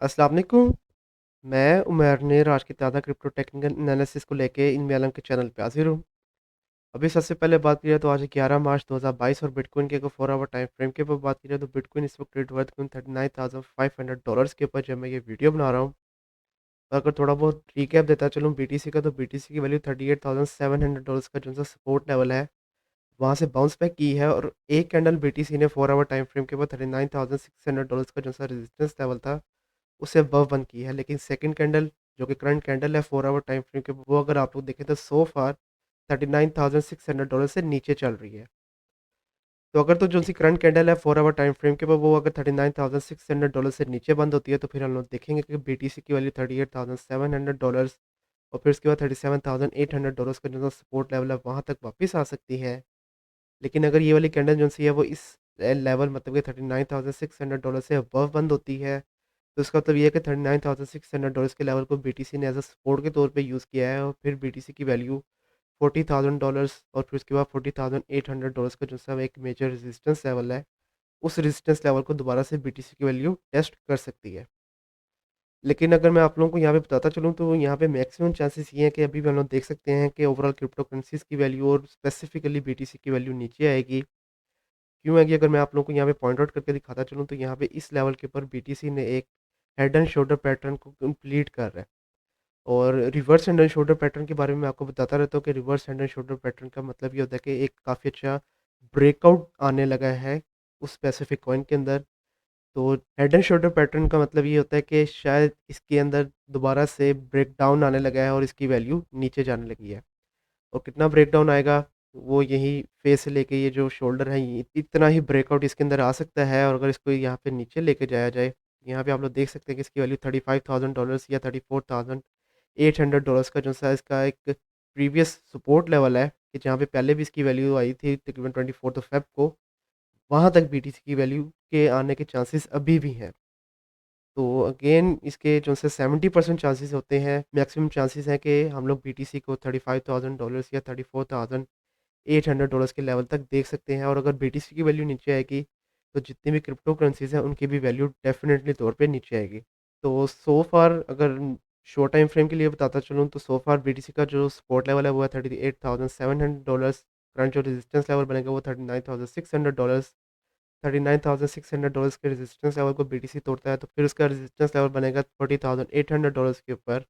अस्सलाम वालेकुम। मैं उमर नेर आज की ताज़ा क्रिप्टो टेक्निकल एनालिसिस को लेके इन आलम के चैनल पे हाज़िर हूँ। अभी सबसे पहले बात की जाए तो आज 11 मार्च 2022 और बिटकॉइन के अगर 4 आवर टाइम फ्रेम के ऊपर बात की जाए तो बिटकॉइन इस वक्त ट्रेड हुआ है तकरीबन $39,500 के ऊपर जब मैं ये वीडियो बना रहा हूँ। और अगर थोड़ा बहुत रिकैप देता चलूँ बीटीसी का, तो बीटीसी की वैल्यू $38,700 का जो सा सपोर्ट लेवल है, वहाँ से बाउंस बैक की है। और एक कैंडल बीटीसी ने 4 आवर टाइम फ्रेम के ऊपर $39,600 का जो सा रेजिस्टेंस लेवल था, उसे अबव बंद की है। लेकिन सेकंड कैंडल जो कि करंट कैंडल है 4 आवर टाइम फ्रेम के, वो अगर आप लोग देखें तो सो फार $39,600 से नीचे चल रही है। तो अगर तो जो सी करंट कैंडल है 4 आवर टाइम फ्रेम के ऊपर, वो अगर $39,600 से नीचे बंद होती है, तो फिर हम लोग देखेंगे कि बीटीसी की वैल्यू $38,700 और फिर उसके बाद $37,800 का जो सपोर्ट लेवल है वहाँ तक वापस आ सकती है। लेकिन अगर ये वाली कैंडल जो सी है वो इस लेवल मतलब कि $39,600 से अबव बंद होती है, तो इसका मतलब ये है कि $39,600 के लेवल को बीटीसी ने एज़ अ सपोर्ट के तौर पे यूज़ किया है। और फिर बीटीसी की वैल्यू $40,000 और फिर उसके बाद $40,800 का जो सा एक मेजर रेजिस्टेंस लेवल है, उस रेजिस्टेंस लेवल को दोबारा से बीटीसी की वैल्यू टेस्ट कर सकती है। लेकिन अगर मैं आप लोगों को यहाँ पे बताता चलूँ, तो यहाँ पे मैक्सिमम चांसेस ये हैं कि अभी भी हम लोग देख सकते हैं कि ओवरऑल क्रिप्टो करेंसीज़ की वैल्यू और स्पेसिफिकली बीटीसी की वैल्यू नीचे आएगी। क्यों आएगी, अगर मैं आप लोगों को यहाँ पे पॉइंट आउट करके दिखाता चलूँ, तो यहाँ पे इस लेवल के ऊपर बीटीसी ने एक हेड एंड शोल्डर पैटर्न को कंप्लीट कर रहा है। और reverse hand and shoulder pattern के बारे में मैं आपको बताता रहता हूँ कि reverse hand and shoulder pattern का मतलब ये होता है कि एक काफ़ी अच्छा ब्रेकआउट आने लगा है उस स्पेसिफिक कॉइन के अंदर। तो हेड एंड शोल्डर पैटर्न का मतलब ये होता है कि शायद इसके अंदर दोबारा से ब्रेक डाउन आने लगा है और इसकी वैल्यू नीचे जाने लगी है। और कितना ब्रेक डाउन आएगा, वो यही फेस से लेके ये जो शोल्डर है, इतना ही ब्रेकआउट इसके अंदर आ सकता है। और अगर इसको यहाँ पे नीचे लेके जाया जाए, यहाँ पे आप लोग देख सकते हैं कि इसकी वैल्यू $35,000 या $34,800 का जो सा इसका एक प्रीवियस सपोर्ट लेवल है, कि जहाँ पे पहले भी इसकी वैल्यू आई थी तकरीबन 24 फेब को, वहाँ तक बीटीसी की वैल्यू के आने के चांसेस अभी भी हैं। तो अगेन इसके जो से 70% चांसेस होते हैं, मैक्सिमम चांसेस हैं कि हम लोग बीटीसी को $35,000 या $34,800 के लेवल तक देख सकते हैं। और अगर बीटीसी की वैल्यू नीचे आएगी, तो जितनी भी क्रिप्टो करेंसीज़ हैं उनकी भी वैल्यू डेफ़िनेटली तौर पे नीचे आएगी। तो सो फार अगर शॉर्ट टाइम फ्रेम के लिए बताता चलूँ, तो सो फार बीटीसी का जो सपोर्ट लेवल है वो है $38,700। करंट जो रेजिस्टेंस लेवल बनेगा वो $39,600। $39,600 के रेजिस्टेंस लेवल को बीटीसी तोड़ता है, तो फिर उसका रेजिस्टेंस लेवल बनेगा $40,800 के ऊपर।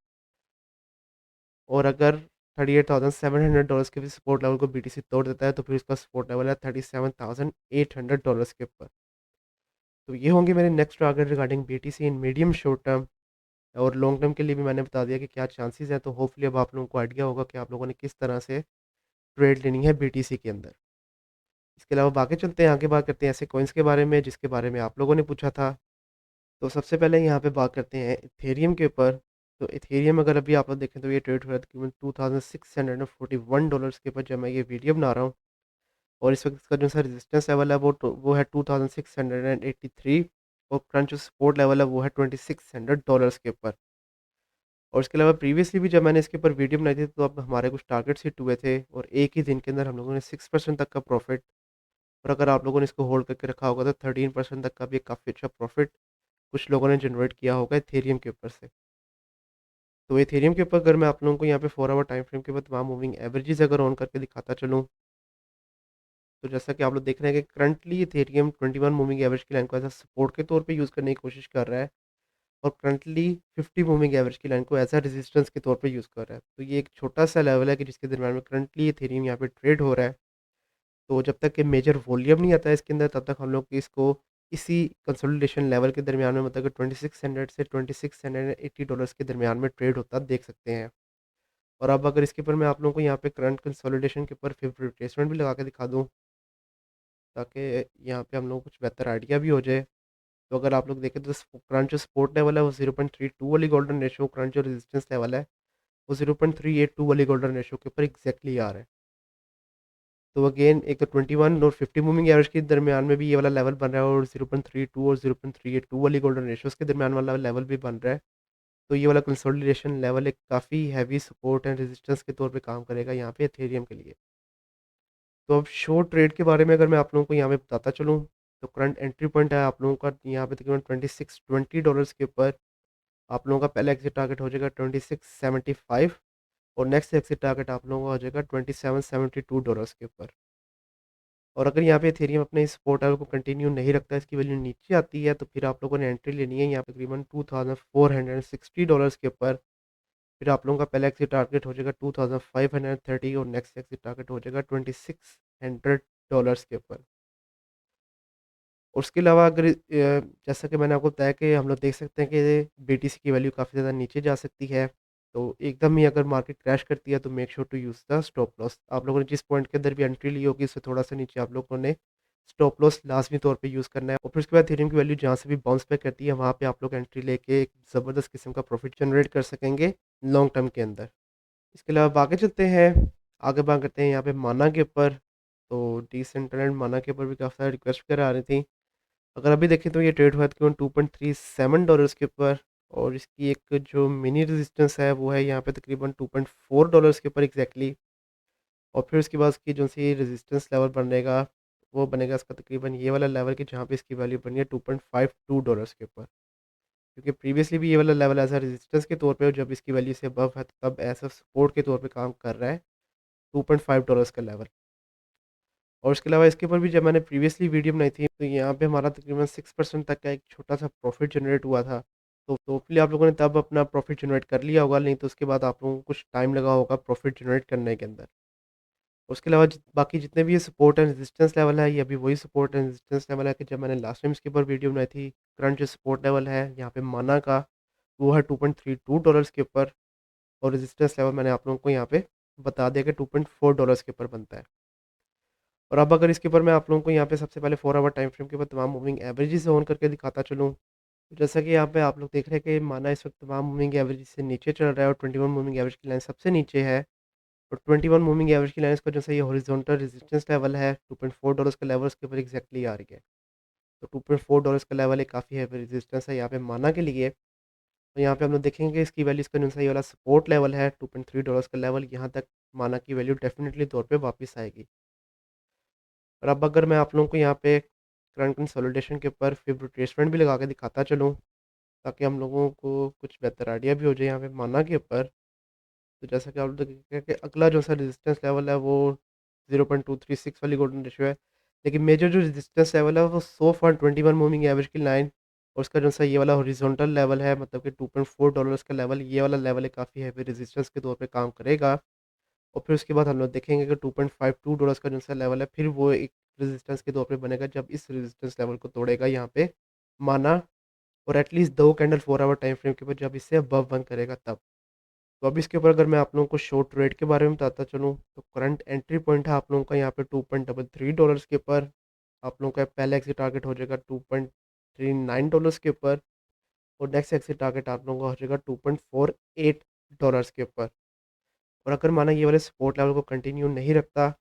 और अगर $38,700 के भी सपोर्ट लेवल को बीटीसी तोड़ देता है, तो फिर उसका सपोर्ट लेवल है $37,800 के ऊपर। तो ये होंगे मेरे next target regarding BTC in medium short term. और लॉन्ग टर्म के लिए भी मैंने बता दिया कि क्या चांसेस हैं, तो होपफुली अब आप लोगों को आइडिया होगा कि आप लोगों ने किस तरह से ट्रेड लेनी है बीटीसी के अंदर। इसके अलावा बाकी चलते हैं, आगे बात करते हैं ऐसे कॉइन्स के बारे में जिसके बारे में आप लोगों ने पूछा था। तो सबसे पहले यहाँ पे बात करते हैं इथेरियम के ऊपर। तो इथेरियम अगर अभी आप लोग देखें, तो ये ट्रेड हो रहा है तकरीबन $2,641 के ऊपर जब मैं ये वीडियो बना रहा हूँ। और इस वक्त इसका जो सा रेजिस्टेंस लेवल है वो है 2683। और करंट जो सपोर्ट लेवल है वो है $2600 के ऊपर। और इसके अलावा प्रीवियसली भी जब मैंने इसके ऊपर वीडियो बनाई थी, तो अब हमारे कुछ टारगेट्स हिट हुए थे और एक ही दिन के अंदर हम लोगों ने 6% तक का प्रॉफिट। और अगर आप लोगों ने इसको होल्ड करके रखा होगा, तो 13% तक का भी एक काफ़ी अच्छा प्रॉफिट कुछ लोगों ने जनरेट किया होगा इथेरियम के ऊपर से। तो इथेरियम के ऊपर अगर मैं आप लोगों को यहाँ पे 4 आवर टाइम फ्रेम के ऊपर तमाम मूविंग एवरेजेस अगर ऑन करके दिखाता चलूँ, तो जैसा कि आप लोग देख रहे हैं कि करंटली इथेरियम 21 मूविंग एवरेज की लाइन को एज़ अ सपोर्ट के तौर पे यूज़ करने की कोशिश कर रहा है। और करंटली 50 मूविंग एवरेज की लाइन को एज़ अ रेजिस्टेंस के तौर पे यूज़ कर रहा है। तो ये एक छोटा-सा लेवल है कि जिसके दरम्यान में करंटली इथेरियम यहाँ पे ट्रेड हो रहा है। तो जब तक कि मेजर वॉल्यूम नहीं आता है इसके अंदर, तब तक हम लोग इसको इसी कंसोलिडेशन लेवल के दरमियान में, मतलब कि 2600 से $2680 के दरमियान में ट्रेड होता देख सकते हैं। और अब अगर इसके ऊपर मैं आप लोगों को यहाँ पे करंट कंसोलिडेशन के ऊपर फिर रिट्रेसमेंट भी लगा के दिखा दूँ, ताकि यहाँ पे हम लोगों को कुछ बेहतर आइडिया भी हो जाए। तो अगर आप लोग देखें, तो करंट जो सपोर्ट लेवल है वो 0.32 वाली गोल्डन रेशियो, करंट जो रेजिस्टेंस लेवल है वो 0.382 वाली गोल्डन रेशियो के ऊपर एग्जैक्टली आ रहा है। तो अगेन एक तो 21 और 50 मूविंग एवरेज के दरमियान में भी ये वाला लेवल बन रहा है, और 0.32 और 0.382 वाली गोल्डन रेशियोज़ के दरमियान वाला लेवल भी बन रहा है। तो ये वाला कंसोलिडेशन लेवल एक काफ़ी हैवी सपोर्ट एंड रेजिस्टेंस के तौर पे काम करेगा यहाँ पे एथेरियम के लिए। तो अब शॉर्ट ट्रेड के बारे में अगर मैं आप लोगों को यहाँ पे बताता चलूँ, तो करंट एंट्री पॉइंट है आप लोगों का यहाँ पे तकरीबन $2620 के ऊपर। आप लोगों का पहला एग्ज़िट टारगेट हो जाएगा 2675 और नेक्स्ट एग्ज़िट टारगेट आप लोगों का हो जाएगा $2772 के ऊपर। और अगर यहाँ पे इथेरियम अपने इस सपोर्ट लेवल को कंटिन्यू नहीं रखता, इसकी वैल्यू नीचे आती है, तो फिर आप लोगों ने एंट्री लेनी है यहाँ पे तकरीबन $2460 के ऊपर। फिर आप लोगों का पहला एग्ज़िट टारगेट हो जाएगा 2530 और नेक्स्ट एग्ज़िट टारगेट हो जाएगा $2600 के ऊपर। और उसके अलावा अगर जैसा कि मैंने आपको बताया कि हम लोग देख सकते हैं कि बीटीसी की वैल्यू काफ़ी ज़्यादा नीचे जा सकती है। तो एकदम ही अगर मार्केट क्रैश करती है तो make sure to use the stop loss. आप लोगों ने जिस पॉइंट के अंदर भी एंट्री ली होगी उससे थोड़ा-सा नीचे आप लोगों ने स्टॉप लॉस लाज़मी तौर पे यूज़ करना है। और फिर उसके बाद इथेरियम की वैल्यू जहाँ से भी बाउंस बैक करती है वहाँ पे आप लोग एंट्री लेके एक ज़बरदस्त किस्म का प्रॉफिट जनरेट कर सकेंगे लॉन्ग टर्म के अंदर। इसके अलावा अब आगे चलते हैं, आगे बात करते हैं यहाँ पे माना के ऊपर। तो डिसेंट्रलाइज्ड माना के ऊपर भी काफ़ी सारी रिक्वेस्ट वगैरह आ रही थी। अगर अभी देखें तो ये ट्रेड हुआ है तकरीबन $2.37 के ऊपर और इसकी एक जो मिनी रेजिस्टेंस है वो है यहाँ पे तकरीबन $2.4 के ऊपर एग्जैक्टली। और फिर उसके बाद उसकी जो सी रेजिस्टेंस लेवल बनेगा वो बनेगा इसका तकरीबन ये वाला लेवल कि जहाँ पे इसकी वैल्यू बनी है $2.52 के ऊपर। क्योंकि प्रीवियसली भी ये वाला लेवल एज अ रेजिस्टेंस के तौर पे और जब इसकी वैल्यू से अबव है तब एज अ सपोर्ट के तौर पे काम कर रहा है $2.5 का लेवल। और उसके अलावा इसके ऊपर भी जब मैंने प्रीवियसली वीडियो बनाई थी, तो यहाँ पे हमारा तकरीबन 6% तक का एक छोटा-सा प्रॉफ़िट जनरेट हुआ था। तो होपफुली आप लोगों ने तब अपना प्रॉफ़िट जनरेट कर लिया होगा, नहीं तो उसके बाद आप लोगों को कुछ टाइम लगा होगा प्रॉफ़िट जनरेट करने के अंदर। उसके अलावा बाकी जितने भी ये सपोर्ट एंड रेजिस्टेंस लेवल है, ये अभी वही सपोर्ट एंड रेजिस्टेंस लेवल है कि जब मैंने लास्ट टाइम इसके ऊपर वीडियो बनाई थी। करंट जो सपोर्ट लेवल है यहाँ पे माना का, वो है $2.32 के ऊपर और रेजिस्टेंस लेवल मैंने आप लोगों को यहाँ पे बता दिया कि $2.4 के ऊपर बनता है। और अब अगर इसके ऊपर मैं आप लोगों को यहाँ पे सबसे पहले 4 आवर टाइम फ्रेम के ऊपर तमाम मूविंग एवरेजेस ऑन करके दिखाता चलूँ। तो जैसा कि यहाँ पे आप लोग देख रहे हैं कि माना इस वक्त तमाम मूविंग एवरेज से नीचे चल रहा है और 21 मूविंग एवरेज की लाइन सबसे नीचे है। और 21 मूविंग एवरेज की लाइन इसका जो सही हॉरिजॉन्टल रेजिस्टेंस लेवल है $2.4 का लेवल उसके ऊपर एग्जैक्टली आ रही है। तो $2.4 का लेवल एक काफ़ी हैवी रेजिस्टेंस है यहाँ पे माना के लिए। तो यहाँ पे हम लोग देखेंगे कि इसकी वैल्यू इसका जो सही वाला सपोर्ट लेवल है $2.3 का लेवल, यहाँ तक माना की वैल्यू डेफिनेटली तौर पर वापस आएगी। और अब अगर मैं आप लोगों को यहाँ पे करंट कंसोलिडेशन के ऊपर फिब रिट्रेसमेंट भी लगा के दिखाता चलूँ, ताकि हम लोगों को कुछ बेहतर आइडिया भी हो जाए यहाँ पे माना के ऊपर। तो जैसा कि आप लोग देखेंगे कि अगला जो सा रेजिस्टेंस लेवल है वो 0.236 वाली गोल्डन रेशियो है। लेकिन मेजर जो रेजिस्टेंस लेवल है वो सो फार 21 मूविंग एवरेज की लाइन और उसका जो सा ये वाला हॉरिजॉन्टल लेवल है, मतलब कि $2.4 का लेवल, ये वाला लेवल है काफ़ी हैवी रेजिस्टेंस के तौर पे काम करेगा। और फिर उसके बाद हम लोग देखेंगे कि $2.52 का जो सा लेवल है फिर वो एक रेजिस्टेंस के तौर पे बनेगा जब इस रेजिस्टेंस लेवल को तोड़ेगा यहाँ पे माना। और at least 2 candle 4 hour time frame के ऊपर जब इससे अबव बंद करेगा तब। तो अब इसके ऊपर अगर मैं आप लोगों को शॉर्ट रेट के बारे में बताता चलूँ तो करंट एंट्री पॉइंट है आप लोगों का यहाँ पे $2.33 के ऊपर। आप लोगों का पहला एग्जिट टारगेट हो जाएगा $2.39 के ऊपर और नेक्स्ट एग्जिट टारगेट आप लोगों का हो जाएगा $2.48 के ऊपर। और अगर माना ये वाले सपोर्ट लेवल को कंटिन्यू नहीं रखता,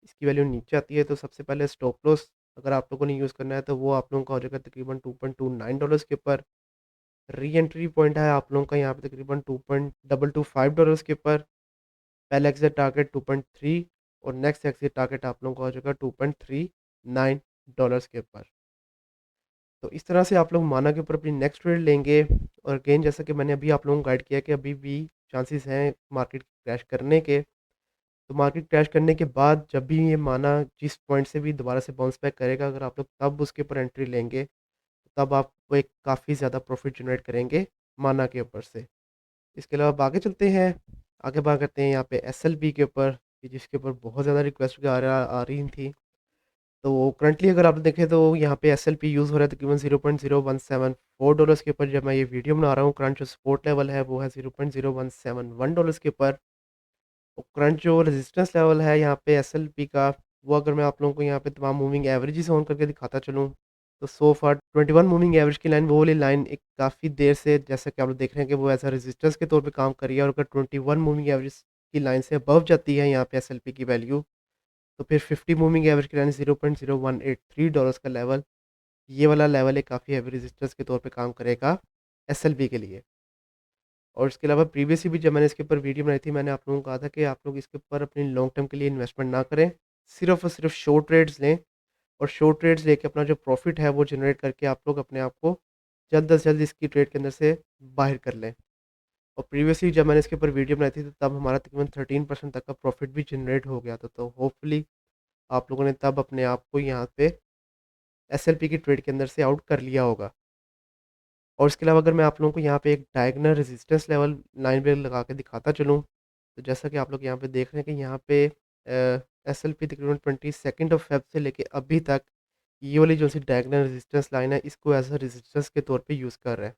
इसकी वैल्यू नीचे आती है, तो सबसे पहले स्टॉप लॉस अगर आप लोगों ने यूज़ करना है तो वो आप लोगों का हो जाएगा तकरीबन $2.29 के ऊपर। री एंट्री पॉइंट है आप लोगों का यहाँ पे तकरीबन $2.225 के ऊपर। पहला एग्ज़िट टारगेट 2.3 और नेक्स्ट एग्ज़िट टारगेट आप लोगों का हो जाएगा $2.39 के ऊपर। तो इस तरह से आप लोग माना के ऊपर अपनी नेक्स्ट ट्रेड लेंगे। और अगेन जैसा कि मैंने अभी आप लोगों को गाइड किया कि अभी भी चांसेस हैं मार्केट क्रैश करने के। तो मार्केट क्रैश करने के बाद जब भी ये माना जिस पॉइंट से भी दोबारा से बाउंस बैक करेगा, अगर आप लोग तब उसके ऊपर एंट्री लेंगे, तब आपको एक काफ़ी ज़्यादा प्रॉफिट जनरेट करेंगे माना के ऊपर से। इसके अलावा अब आगे चलते हैं, आगे बात करते हैं यहाँ पे एसएलपी के ऊपर कि जिसके ऊपर बहुत ज़्यादा रिक्वेस्ट आ रही थी। तो करंटली अगर आप देखें तो यहाँ पे एसएलपी यूज़ हो रहा है तकरीबन $0.0174 के ऊपर। जब मैं ये वीडियो बना रहा हूँ करंट जो सपोर्ट लेवल है वो है $0.0171 के ऊपर। और करंट जो रेजिस्टेंस लेवल है यहाँ पे एसएलपी का, वो अगर मैं आप लोगों को यहाँ पे तमाम मूविंग एवरेजेस ऑन करके दिखाता चलूँ, तो सो फार 21 मूविंग एवरेज की लाइन, वो वाली लाइन एक काफ़ी देर से जैसा कि आप लोग देख रहे हैं कि वो एज़ अ रेजिस्टेंस के तौर पे काम कर रही है। और अगर 21 मूविंग एवरेज की लाइन से अबव जाती है यहाँ पे एसएलपी की वैल्यू, तो फिर 50 मूविंग एवरेज की लाइन $0.0183 का लेवल, ये वाला लेवल एक काफ़ी हैवी रेजिस्टेंस के तौर पे काम करेगा एसएलपी के लिए। और इसके अलावा प्रीवियसली भी जब मैंने इसके ऊपर वीडियो बनाई थी, मैंने आप लोगों को कहा था कि आप लोग इसके ऊपर अपनी लॉन्ग टर्म के लिए इन्वेस्टमेंट ना करें। सिर्फ़ और सिर्फ़ शॉर्ट ट्रेड्स लें और शॉर्ट ट्रेड्स लेके अपना जो प्रॉफ़िट है वो जनरेट करके आप लोग अपने आप को जल्द से जल्द इसकी ट्रेड के अंदर से बाहर कर लें। और प्रीवियसली जब मैंने इसके ऊपर वीडियो बनाई थी तो तब हमारा तकरीबन 13% तक का प्रॉफिट भी जनरेट हो गया था। तो होपफुली आप लोगों ने तब अपने आप को यहाँ पे एसएलपी की ट्रेड के अंदर से आउट कर लिया होगा। और इसके अलावा अगर मैं आप लोगों को यहाँ पे एक diagonal resistance level line break लगा के दिखाता चलूँ, तो जैसा कि आप लोग यहाँ पे देख रहे हैं कि यहाँ पे एसएलपी तकरीबन 22 ऑफ फेब से लेके अभी तक ये वाली जो सी डायगोनल रेजिस्टेंस लाइन है इसको एज अ रेजिस्टेंस के तौर पे यूज़ कर रहा है।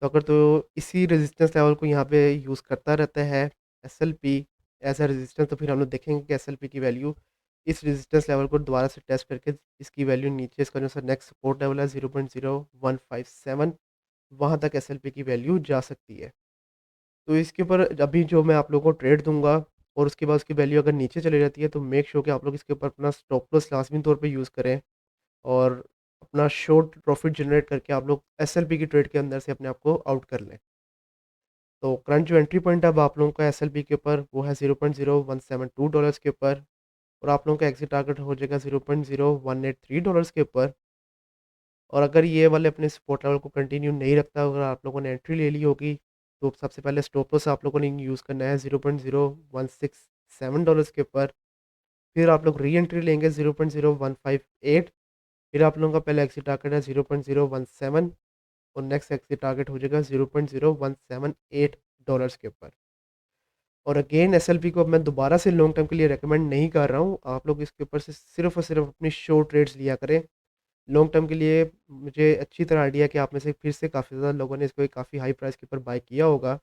तो अगर तो इसी रेजिस्टेंस लेवल को यहाँ पे यूज़ करता रहता है एसएलपी एज अ रेजिस्टेंस, तो फिर हम लोग देखेंगे कि एसएलपी की वैल्यू इस रेजिस्टेंस लेवल को दोबारा से टेस्ट करके इसकी वैल्यू नीचे इसका जो सा नेक्स्ट सपोर्ट लेवल है 0.0157 वहाँ तक एसएलपी की वैल्यू जा सकती है। तो इसके ऊपर अभी जो मैं आप लोगों को ट्रेड दूँगा और उसके बाद उसकी वैल्यू अगर नीचे चली जाती है तो मेक श्योर कि आप लोग इसके ऊपर अपना स्टॉप लॉस लाज़मी तौर पे यूज़ करें और अपना शॉर्ट प्रॉफिट जनरेट करके आप लोग एसएलपी की ट्रेड के अंदर से अपने आप को आउट कर लें। तो करंट जो एंट्री पॉइंट है अब आप लोगों का एसएलपी के ऊपर वो है $0.0172 के ऊपर और आप लोगों का एग्ज़िट टारगेट हो जाएगा $0.0183 के ऊपर। और अगर ये वाले अपने सपोर्ट लेवल को कंटिन्यू नहीं रखता, अगर आप लोगों ने एंट्री ले ली होगी, तो सबसे पहले स्टॉप लॉस आप लोगों ने यूज़ करना है $0.0167 के ऊपर। फिर आप लोग री एंट्री लेंगे 0.0158, फिर आप लोगों का पहला एग्ज़िट टारगेट है 0.017 और नेक्स्ट एग्ज़िट टारगेट हो जाएगा $0.0178 के ऊपर। और अगेन एसएलपी को अब मैं दोबारा से लॉन्ग टर्म के लिए रिकमेंड नहीं कर रहा हूँ। आप लोग इसके ऊपर से सिर्फ़ और सिर्फ़ अपनी शॉर्ट ट्रेड्स लिया करें। लॉन्ग टर्म के लिए मुझे अच्छी तरह आइडिया है कि आप में से फिर से काफ़ी ज़्यादा लोगों ने इसको एक काफ़ी हाई प्राइस के ऊपर बाय किया होगा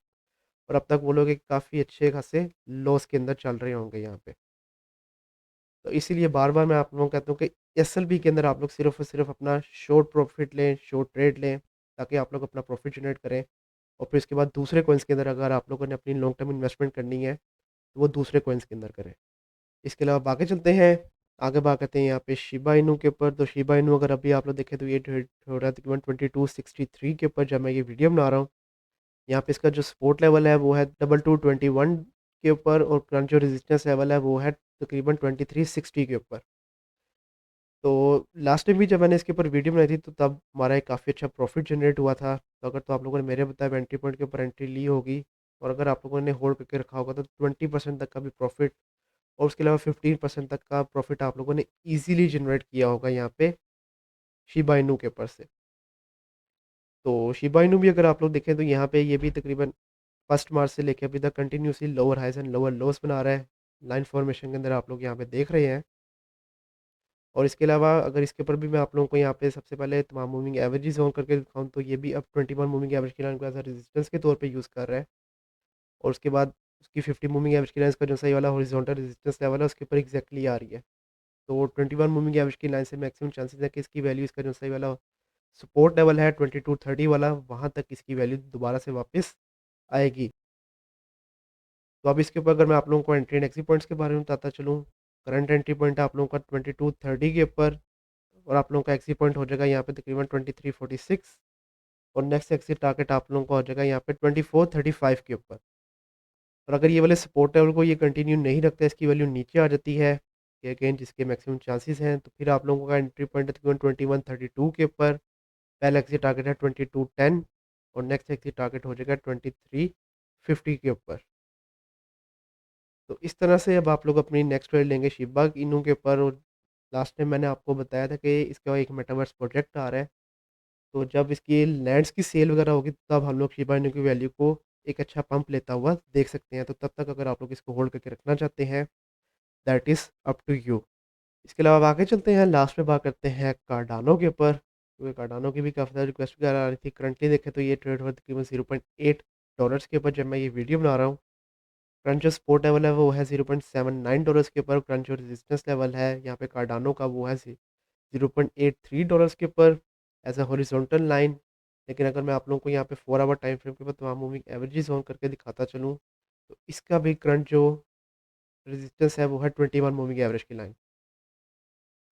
और अब तक वो लोग एक काफ़ी अच्छे खासे लॉस के अंदर चल रहे होंगे यहाँ पे। तो इसीलिए बार-बार मैं आप लोगों को कहता हूँ कि एसएलपी के अंदर आप लोग सिर्फ़ और सिर्फ़ अपना शॉर्ट प्रॉफ़िट लें, शॉर्ट ट्रेड लें, ताकि आप लोग अपना प्रॉफ़िट जनरेट करें और फिर इसके बाद दूसरे कॉइन्स के अंदर अगर आप लोगों ने अपनी लॉन्ग टर्म इन्वेस्टमेंट करनी है, तो वो दूसरे कॉइन्स के अंदर करें। इसके अलावा आगे चलते हैं, आगे बात करते हैं यहाँ पे शिबा इनू के ऊपर। तो शिबा इनू अगर अभी आप लोग देखें तो ये ट्रेड हो रहा है तकरीबन 2263 के ऊपर जब मैं ये वीडियो बना रहा हूँ। यहाँ पे इसका जो सपोर्ट लेवल है वो है 2221 के ऊपर और करंट जो रेजिस्टेंस लेवल है वो है तकरीबन 2360 के ऊपर। तो लास्ट टाइम भी जब मैंने इसके ऊपर वीडियो बनाई थी तो तब हमारा एक काफ़ी अच्छा प्रॉफिट जनरेट हुआ था। तो अगर तो आप लोगों ने मेरे बताए हुए एंट्री पॉइंट के ऊपर एंट्री ली होगी और अगर आप लोगों ने होल्ड करके रखा होगा तो 20% तक का भी प्रॉफिट और उसके अलावा 15% तक का प्रॉफिट आप लोगों ने ईज़िली जनरेट किया होगा यहाँ पे शिबा इनू के ऊपर से। तो शिबा इनू भी अगर आप लोग देखें तो यहाँ पे ये भी तकरीबन 1 मार्च से लेके अभी तक continuously lower highs and lower lows बना रहा है। लाइन फॉर्मेशन के अंदर आप लोग यहाँ पे देख रहे हैं। और इसके अलावा अगर इसके ऊपर भी मैं आप लोगों को यहाँ पे सबसे पहले तमाम मूविंग एवरेजेस ऑन करके दिखाऊँ तो ये भी अब 21 मूविंग एवरेज की लाइन को एज़ अ रेजिस्टेंस के तौर पे यूज़ कर रहा है। और उसके बाद उसकी 50 मूविंग एवरेज की लाइन का जो सही वाला हॉरिजॉन्टल रेजिस्टेंस लेवल है उसके ऊपर एग्जैक्टली आ रही है। तो 21 मूविंग एवरेज की लाइन से मैक्सिमम चांसेस है कि इसकी वैल्यू इसका जो सही वाला सपोर्ट लेवल है 2230 वाला वहाँ तक इसकी वैल्यू दोबारा से वापस आएगी। तो अब इसके ऊपर अगर मैं आप लोगों को एंट्री एंड एग्जिट पॉइंट्स के बारे में बताता चलूँ, करंट एंट्री पॉइंट है आप लोगों का 2230 के ऊपर और आप लोगों का एग्जिट पॉइंट हो जाएगा यहाँ पे तकरीबन 2346 और नेक्स्ट एग्जिट टारगेट आप लोगों का हो जाएगा यहाँ पे 2435 के ऊपर। और अगर ये वाले सपोर्ट लेवल को ये कंटिन्यू नहीं रखता, इसकी वैल्यू नीचे आ जाती है, कि अगेन जिसके मैक्सिमम चांसेस हैं, तो फिर आप लोगों का एंट्री पॉइंट है तकरीबन 2132 के ऊपर, पहला एग्जिट टारगेट है 2210 और नेक्स्ट एग्जिट टारगेट हो जाएगा 2350 के ऊपर। तो इस तरह से अब आप लोग अपनी नेक्स्ट ट्रेड लेंगे शिबा इनू के ऊपर। और लास्ट टाइम मैंने आपको बताया था कि इसका एक मेटावर्स प्रोजेक्ट आ रहा है, तो जब इसकी लैंड्स की सेल वगैरह होगी तब हम लोग शिबा इनू की वैल्यू को एक अच्छा पंप लेता हुआ देख सकते हैं। तो तब तक अगर आप लोग इसको होल्ड करके रखना चाहते हैं, that is up to you. इसके अलावा अब आगे चलते हैं, लास्ट में बात करते हैं कार्डानो के ऊपर। क्योंकि कार्डानो की भी काफ़ी ज़्यादा रिक्वेस्ट वगैरह आ रही थी। करंटली देखें तो ये ट्रेड हुआ तकरीबन $0.8 के ऊपर जब मैं ये वीडियो बना रहा हूँ। करंट जो सपोर्ट लेवल है वो है $0.79 के ऊपर। करंट जो रेजिस्टेंस लेवल है यहाँ पे कार्डानो का वो है $0.83 के ऊपर एज अ हॉरिजॉन्टल लाइन। लेकिन अगर मैं आप लोगों को यहाँ पे 4 आवर टाइम फ्रेम के ऊपर तमाम मूविंग एवरेजेस ऑन करके दिखाता चलूँ, तो इसका भी करंट जो रेजिस्टेंस है वो है 21 मूविंग एवरेज की लाइन।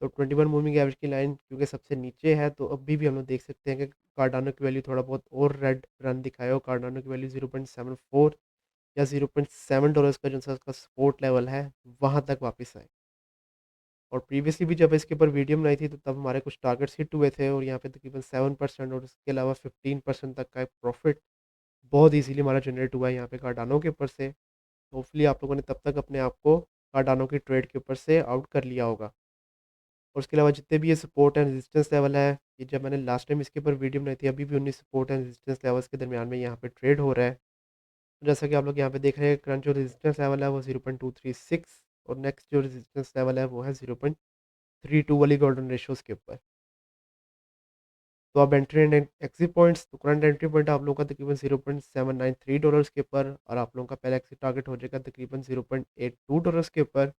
तो 21 मूविंग एवरेज की लाइन क्योंकि सबसे नीचे है तो अभी भी हम लोग देख सकते हैं कि कार्डानो की वैल्यू थोड़ा बहुत और रेड रन दिखाए और कार्डानो की वैल्यू 0.74 या $0.7 का जो सा उसका सपोर्ट लेवल है वहाँ तक वापस आए। और प्रीवियसली भी जब इसके ऊपर वीडियो बनाई थी तो तब हमारे कुछ टारगेट्स हिट हुए थे और यहाँ पे तकरीबन 7% और उसके अलावा 15% तक का एक प्रॉफिट बहुत ईज़िली हमारा जनरेट हुआ है यहाँ पे कार्डानो के ऊपर से। होपफुली आप लोगों ने तब तक अपने आप को कार्डानो की ट्रेड के ऊपर से आउट कर लिया होगा। और उसके अलावा जितने भी ये सपोर्ट एंड रेजिस्टेंस लेवल है, ये जब मैंने लास्ट टाइम इसके ऊपर वीडियो बनाई थी, अभी भी उन्हीं सपोर्ट एंड रेजिस्टेंस लेवल्स के दरमियान में यहाँ पे ट्रेड हो रहा है। तो जैसा कि आप लोग यहाँ पे देख रहे हैं, करंट जो रेजिस्टेंस लेवल है वो 0.236 और नेक्स्ट जो रेजिस्टेंस लेवल है वो है 0.32 वाली गोल्डन रेशियोज़ के ऊपर। तो आप एंट्री एंड एक्सिट पॉइंट्स, तो करंट एंट्री पॉइंट आप लोगों का तकरीबन $0.793 के ऊपर और आप लोगों का पहला एक्सिट टारगेट हो जाएगा तकरीबन $0.82 के ऊपर।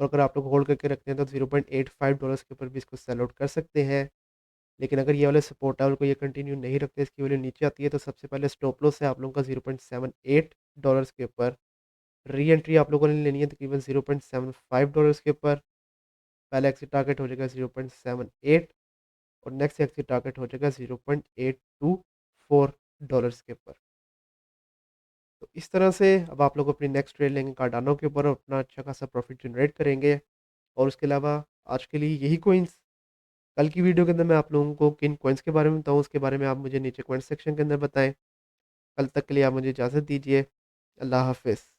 और अगर आप लोग होल्ड करके रखते हैं तो $0.85 के ऊपर भी इसको सेल आउट कर सकते हैं। लेकिन अगर ये वाले सपोर्ट लेवल को ये कंटिन्यू नहीं रखते, इसकी वैल्यू नीचे आती है, तो सबसे पहले स्टॉप लॉस है आप लोगों का $0.78 के ऊपर। री एंट्री आप लोगों ने लेनी है तकरीबन $0.75 के ऊपर। पहला एक्सिट टारगेट हो जाएगा 0.78 और नेक्स्ट एक्सिट टारगेट हो जाएगा $0.824 के ऊपर। तो इस तरह से अब आप लोग अपनी नेक्स्ट ट्रेड लेंगे कार्डानो के ऊपर और अपना अच्छा खासा प्रॉफिट जनरेट करेंगे। और उसके अलावा आज के लिए यही कॉइन्स, कल की वीडियो के अंदर मैं आप लोगों को किन कॉइन्स के बारे में बताऊँ, उसके बारे में आप मुझे नीचे कमेंट सेक्शन के अंदर बताएँ। कल तक के लिए आप मुझे इजाज़त दीजिए। अल्लाह हाफ़िज़।